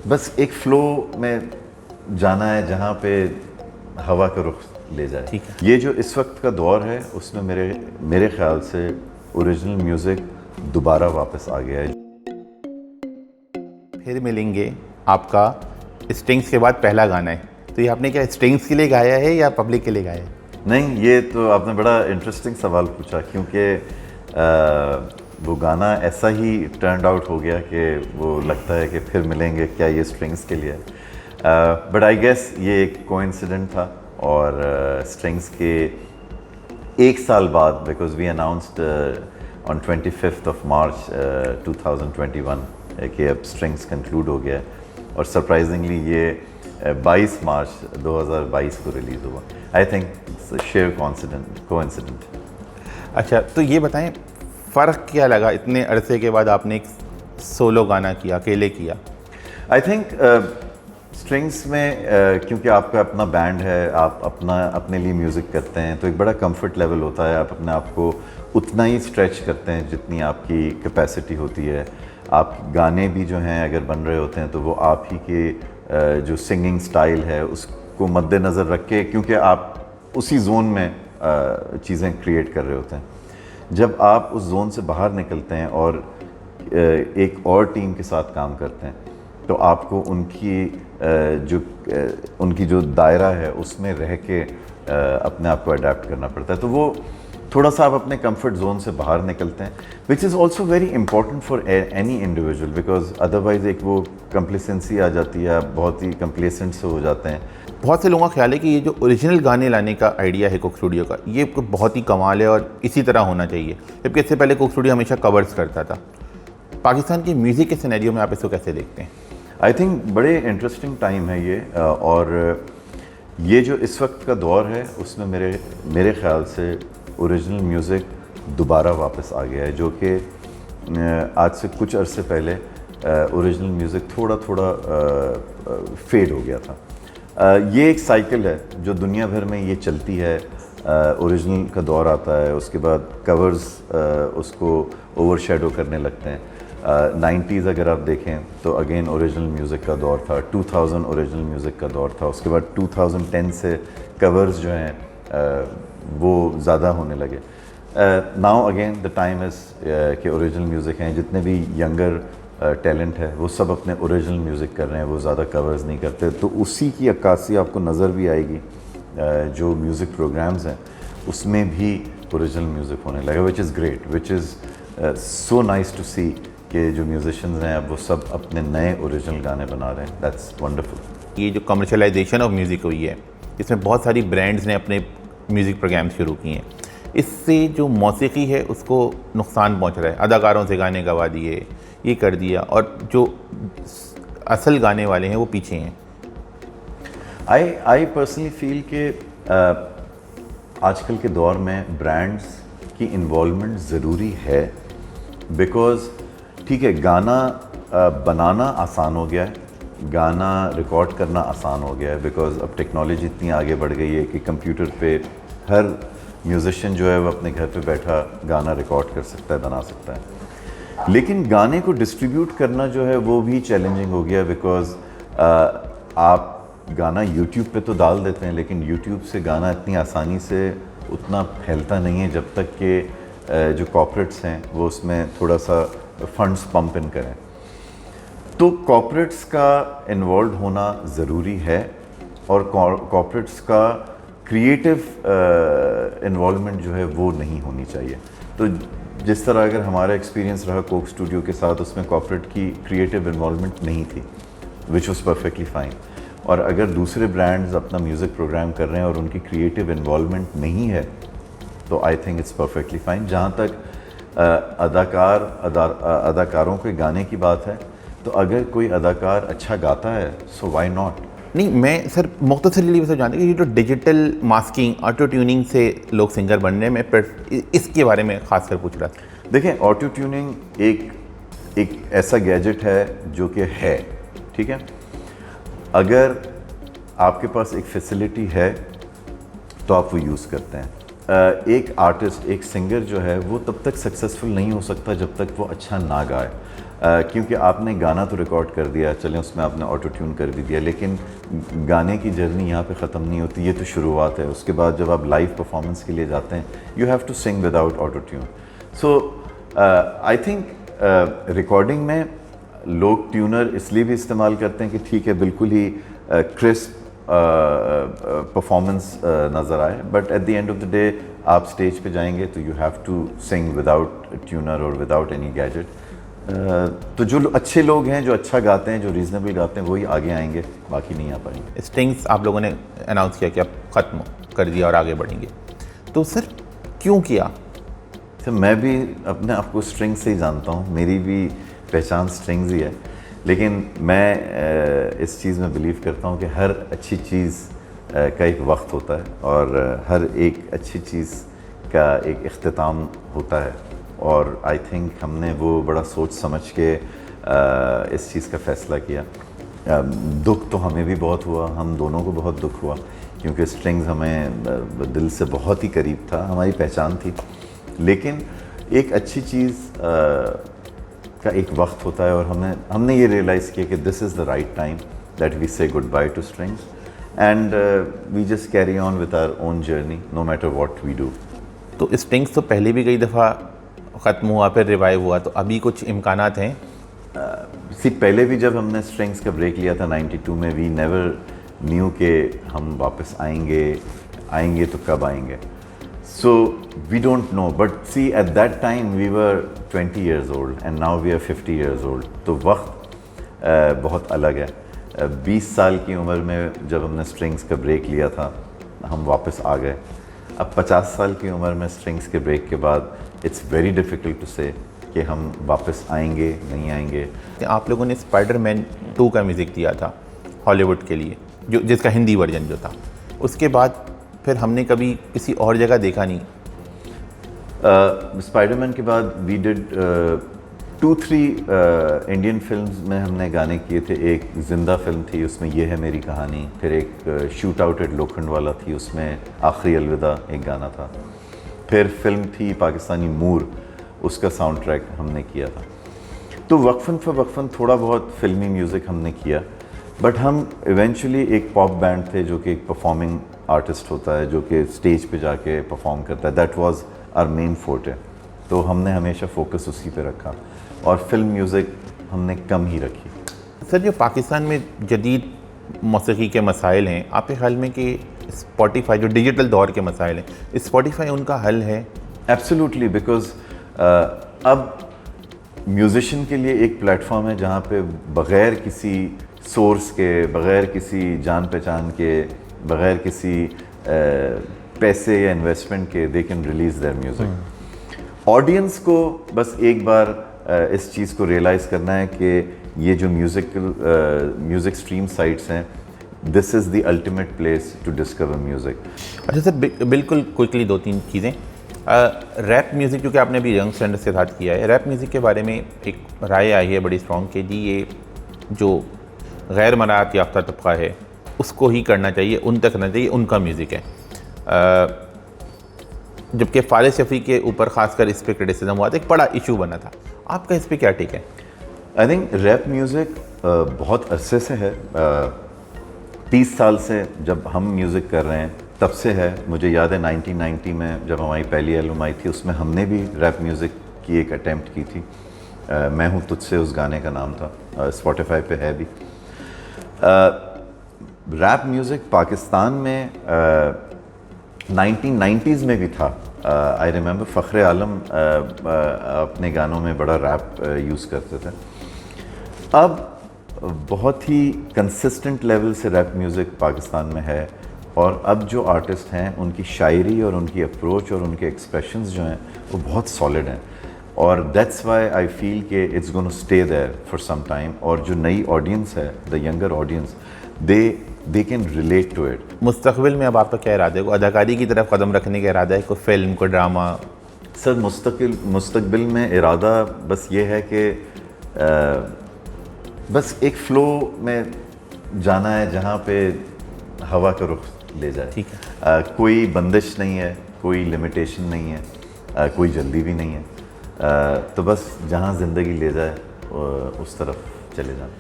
बस एक फ्लो में जाना है जहाँ पे हवा का रुख ले जाए। ठीक है। ये जो इस वक्त का दौर है उसमें मेरे ख्याल से ओरिजिनल म्यूज़िक दोबारा वापस आ गया है। फिर मिलेंगे आपका स्ट्रिंग्स के बाद पहला गाना है, तो ये आपने क्या स्ट्रिंग्स के लिए गाया है या पब्लिक के लिए गाया है? नहीं, ये तो आपने बड़ा इंटरेस्टिंग सवाल पूछा, क्योंकि वो गाना ऐसा ही टर्न आउट हो गया कि वो लगता है कि फिर मिलेंगे क्या ये स्ट्रिंग्स के लिए। बट आई गेस ये एक कोइंसिडेंट था, और स्ट्रिंग्स के एक साल बाद, because we announced on 25th of March 2021 कि अब स्ट्रिंग्स कंक्लूड हो गया है, और सरप्राइजिंगली ये 22 मार्च 2022 को रिलीज़ हुआ। I think share coincident. अच्छा, तो ये बताएं फ़र्क क्या लगा इतने अरसे के बाद आपने एक सोलो गाना किया, अकेले किया? आई थिंक स्ट्रिंग्स में क्योंकि आपका अपना बैंड है, आप अपने लिए म्यूज़िक करते हैं, तो एक बड़ा कंफर्ट लेवल होता है। आप अपने आप को उतना ही स्ट्रेच करते हैं जितनी आपकी कैपेसिटी होती है। आप गाने भी जो हैं अगर बन रहे होते हैं तो वो आप ही के जो सिंगिंग स्टाइल है उसको मद्देनज़र रख के, क्योंकि आप उसी जोन में चीज़ें क्रिएट कर रहे होते हैं। जब आप उस जोन से बाहर निकलते हैं और एक और टीम के साथ काम करते हैं, तो आपको उनकी जो दायरा है उसमें रह के अपने आप को अडेप्ट करना पड़ता है। तो वो थोड़ा सा आप अपने कंफर्ट जोन से बाहर निकलते हैं, which is also very important for any individual, because otherwise एक वो कंप्लेसेंसी आ जाती है, आप बहुत ही कंप्लेसेंट से हो जाते हैं। बहुत से लोगों का ख्याल है कि ये जो ओरिजिनल गाने लाने का आइडिया है कोक स्टूडियो का, ये बहुत ही कमाल है और इसी तरह होना चाहिए, जबकि इससे पहले कोक स्टूडियो हमेशा कवर्स करता था। पाकिस्तान की म्यूज़िक के सिनेरियो में आप इसको कैसे देखते हैं? आई थिंक बड़े इंटरेस्टिंग टाइम है ये, और ये जो इस वक्त का दौर है उसमें मेरे ख्याल से ओरिजिनल म्यूज़िक दोबारा वापस आ गया है, जो कि आज से कुछ अरसे पहले ओरिजिनल म्यूज़िक थोड़ा फेड हो गया था। ये एक साइकिल है जो दुनिया भर में ये चलती है। ओरिजिनल का दौर आता है, उसके बाद कवर्स उसको ओवरशैडो करने लगते हैं। 90s अगर आप देखें तो अगेन ओरिजिनल म्यूज़िक का दौर था, 2000 ओरिजिनल म्यूज़िक का दौर था, उसके बाद 2010 से कवर्स जो हैं वो ज़्यादा होने लगे। Now again the time is कि ओरिजिनल म्यूज़िक हैं, जितने भी यंगर टैलेंट है वो सब अपने ओरिजिनल म्यूज़िक कर रहे हैं, वो ज़्यादा कवर्स नहीं करते। तो उसी की अक्कासी आपको नज़र भी आएगी, जो म्यूज़िक प्रोग्राम्स हैं उसमें भी ओरिजिनल म्यूज़िक होने लगा, which is great, which is so nice to see कि जो म्यूजिशियंस हैं अब वो सब अपने नए ओरिजिनल गाने बना रहे हैं। That's wonderful. ये जो कमर्शलाइजेशन ऑफ म्यूज़िक हुई है, इसमें बहुत सारी ब्रांड्स ने अपने म्यूज़िक प्रोग्राम शुरू किए हैं, इससे जो मौसीकी है उसको नुकसान पहुंच रहा है। अदाकारों से गाने गवा दिए, ये कर दिया, और जो असल गाने वाले हैं वो पीछे हैं। आई पर्सनली फील कि आजकल के दौर में ब्रांड्स की इन्वॉल्वमेंट ज़रूरी है, बिकॉज़ ठीक है, गाना बनाना आसान हो गया है, गाना रिकॉर्ड करना आसान हो गया है, बिकॉज़ अब टेक्नोलॉजी इतनी आगे बढ़ गई है कि कंप्यूटर पे हर म्यूज़िशियन जो है वो अपने घर पे बैठा गाना रिकॉर्ड कर सकता है, बना सकता है। लेकिन गाने को डिस्ट्रीब्यूट करना जो है वो भी चैलेंजिंग हो गया, बिकॉज़ आप गाना यूट्यूब पे तो डाल देते हैं, लेकिन यूट्यूब से गाना इतनी आसानी से उतना फैलता नहीं है जब तक कि जो कॉर्पोरेट्स हैं वो उसमें थोड़ा सा फंड्स पंप इन करें। तो कॉर्पोरेट्स का इन्वॉल्व होना ज़रूरी है, और कॉर्पोरेट्स का क्रिएटिव इन्वॉल्वमेंट जो है वो नहीं होनी चाहिए। तो जिस तरह अगर हमारा एक्सपीरियंस रहा कोक स्टूडियो के साथ, उसमें कॉर्पोरेट की क्रिएटिव इन्वॉल्वमेंट नहीं थी, विच वॉज परफेक्टली फाइन। और अगर दूसरे ब्रांड्स अपना म्यूज़िक प्रोग्राम कर रहे हैं और उनकी क्रिएटिव इन्वॉल्वमेंट नहीं है, तो I think it's perfectly fine. जहाँ तक अदाकारों के गाने की बात है, तो अगर कोई अदाकार अच्छा गाता है सो व्हाई नॉट। नहीं, मैं सर मुख्तसरी वैसे जानते कि ये जो डिजिटल मास्किंग, ऑटो ट्यूनिंग से लोग सिंगर बनने में, इसके बारे में खासकर पूछ रहा था। देखें, ऑटो ट्यूनिंग एक ऐसा गैजेट है जो कि है, ठीक है। अगर आपके पास एक फैसिलिटी है तो आप वो यूज़ करते हैं। एक आर्टिस्ट, एक सिंगर जो है वो तब तक सक्सेसफुल नहीं हो सकता जब तक वो अच्छा ना गाए। क्योंकि आपने गाना तो रिकॉर्ड कर दिया, चलें उसमें आपने ऑटो ट्यून कर भी दिया, लेकिन गाने की जर्नी यहाँ पे ख़त्म नहीं होती, ये तो शुरुआत है। उसके बाद जब आप लाइव परफॉर्मेंस के लिए जाते हैं, you have to sing without auto tune. So I think recording में लोग ट्यूनर इसलिए भी इस्तेमाल करते हैं कि ठीक है बिल्कुल ही क्रिस्प परफॉर्मेंस नज़र आए, but at the end of the day आप स्टेज पे जाएंगे तो you have to sing without tuner और विदाउट एनी गैजेट। तो जो अच्छे लोग हैं, जो अच्छा गाते हैं, जो रीज़नेबल गाते हैं, वही आगे आएंगे, बाकी नहीं आ पाएंगे। स्ट्रिंग्स आप लोगों ने अनाउंस किया कि अब ख़त्म कर दिया और आगे बढ़ेंगे, तो सर क्यों किया? तो मैं भी अपने आप को स्ट्रिंग से ही जानता हूँ, मेरी भी पहचान स्ट्रिंग्स ही है, लेकिन मैं इस चीज़ में बिलीव करता हूँ कि हर अच्छी चीज़ का एक वक्त होता है और हर एक अच्छी चीज़ का एक इख्तिताम होता है, और आई थिंक हमने वो बड़ा सोच समझ के इस चीज़ का फ़ैसला किया। दुख तो हमें भी बहुत हुआ, हम दोनों को बहुत दुख हुआ, क्योंकि स्ट्रिंग्स हमें दिल से बहुत ही करीब था, हमारी पहचान थी, लेकिन एक अच्छी चीज़ का एक वक्त होता है, और हमने ये रियलाइज़ किया कि this is the right time that we say goodbye to strings and we just carry on with our own journey no matter what we do. तो स्ट्रिंग्स तो पहले भी कई दफ़ा ख़त्म हुआ, फिर रिवाइव हुआ, तो अभी कुछ इम्कानात हैं? पहले भी जब हमने स्ट्रिंग्स का ब्रेक लिया था 92 में, वी नेवर न्यू कि हम वापस आएंगे तो कब आएंगे। So we don't know, but see at that time we were 20 years old and now we are 50 years old. तो वक्त बहुत अलग है। 20 साल की उम्र में जब हमने स्ट्रिंग्स का ब्रेक लिया था, हम वापस आ गए। अब 50 साल की उम्र में स्ट्रिंग्स के ब्रेक के बाद इट्स वेरी डिफ़िकल्ट टू से कि हम वापस आएंगे नहीं आएंगे। आप लोगों ने स्पाइडरमैन 2 का म्यूज़िक दिया था हॉलीवुड के लिए, जो जिसका हिंदी वर्जन जो था, उसके बाद फिर हमने कभी किसी और जगह देखा नहीं। स्पाइडरमैन के बाद वी डिड 2-3 इंडियन फिल्म्स में हमने गाने किए थे। एक जिंदा फिल्म थी, उसमें ये है मेरी कहानी, फिर एक शूट आउट एट लोखंडवाला थी, उसमें आखिरी अलविदा एक गाना था, फिर फिल्म थी पाकिस्तानी मूर, उसका साउंड ट्रैक हमने किया था। तो वक्फन थोड़ा बहुत फिल्मी म्यूज़िक हमने किया, बट हम इवेंचुअली एक पॉप बैंड थे जो कि एक परफॉर्मिंग आर्टिस्ट होता है, जो कि स्टेज पे जाके परफॉर्म करता है, that was our main forte. तो हमने हमेशा फोकस उसी पे रखा और फिल्म म्यूज़िक हमने कम ही रखी। सर, जो पाकिस्तान में जदीद मौसीकी के मसाइल हैं, आपके ख्याल में कि स्पॉटिफाई जो डिजिटल दौर के मसाइल हैं, स्पॉटिफाई उनका हल है? एब्सोल्युटली, बिकॉज अब म्यूज़िशियन के लिए एक प्लेटफॉर्म है जहाँ पे बग़ैर किसी सोर्स के, बग़ैर किसी जान पहचान के, बग़ैर किसी पैसे या इन्वेस्टमेंट के they can release their music. Audience को बस एक बार इस चीज़ को रियलाइज़ करना है कि ये जो म्यूज़िक स्ट्रीम साइट्स हैं, this is the ultimate place to discover music. अच्छा सर, बिल्कुल क्विकली 2-3 चीज़ें। रैप म्यूज़िक जो कि आपने अभी यंग स्टैंडर्ड के साथ किया है, रैप म्यूज़िक के बारे में एक राय आई है बड़ी स्ट्रॉन्ग कि जी ये जो गैर मराहत याफ्ता तबका है उसको ही करना चाहिए, उन तक करना चाहिए, उनका म्यूज़िक है। जबकि फारिस शफ़ी के ऊपर ख़ासकर इस पर क्रिटिसिज्म हुआ था, एक बड़ा इशू बना था। आपका इस पर क्या टेक है? आई थिंक रैप म्यूज़िक बहुत अरसे से है, 30 साल से जब हम म्यूज़िक कर रहे हैं तब से है। मुझे याद है 1990 में जब हमारी पहली एल्बम आई थी, उसमें हमने भी रैप म्यूज़िक की एक अटैम्प्ट की थी। मैं हूँ तुझसे उस गाने का नाम था, स्पॉटिफाई पे है भी। रैप म्यूज़िक पाकिस्तान में 1990s में भी था। आई रिमेंबर फ़ख्र आलम अपने गानों में बड़ा रैप यूज़ करते थे। अब बहुत ही कंसिस्टेंट लेवल से रैप म्यूज़िक पाकिस्तान में है, और अब जो आर्टिस्ट हैं उनकी शायरी और उनकी अप्रोच और उनके एक्सप्रेशंस जो हैं वो बहुत सॉलिड हैं, और दैट्स वाई आई फील कि it's gonna stay there for some time. और जो नई ऑडियंस है, the younger audience, they can relate to it. मुस्तकबिल में अब आपका क्या इरादा है? अदाकारी की तरफ कदम रखने का इरादा है? कोई फिल्म, कोई ड्रामा? सर, मुस्तकबिल में इरादा बस ये है कि बस एक फ़्लो में जाना है जहाँ पे हवा का रुख ले जाए। ठीक है। कोई बंदिश नहीं है, कोई लिमिटेशन नहीं है, कोई जल्दी भी नहीं है। तो बस जहाँ ज़िंदगी ले जाए उस तरफ चले जाना।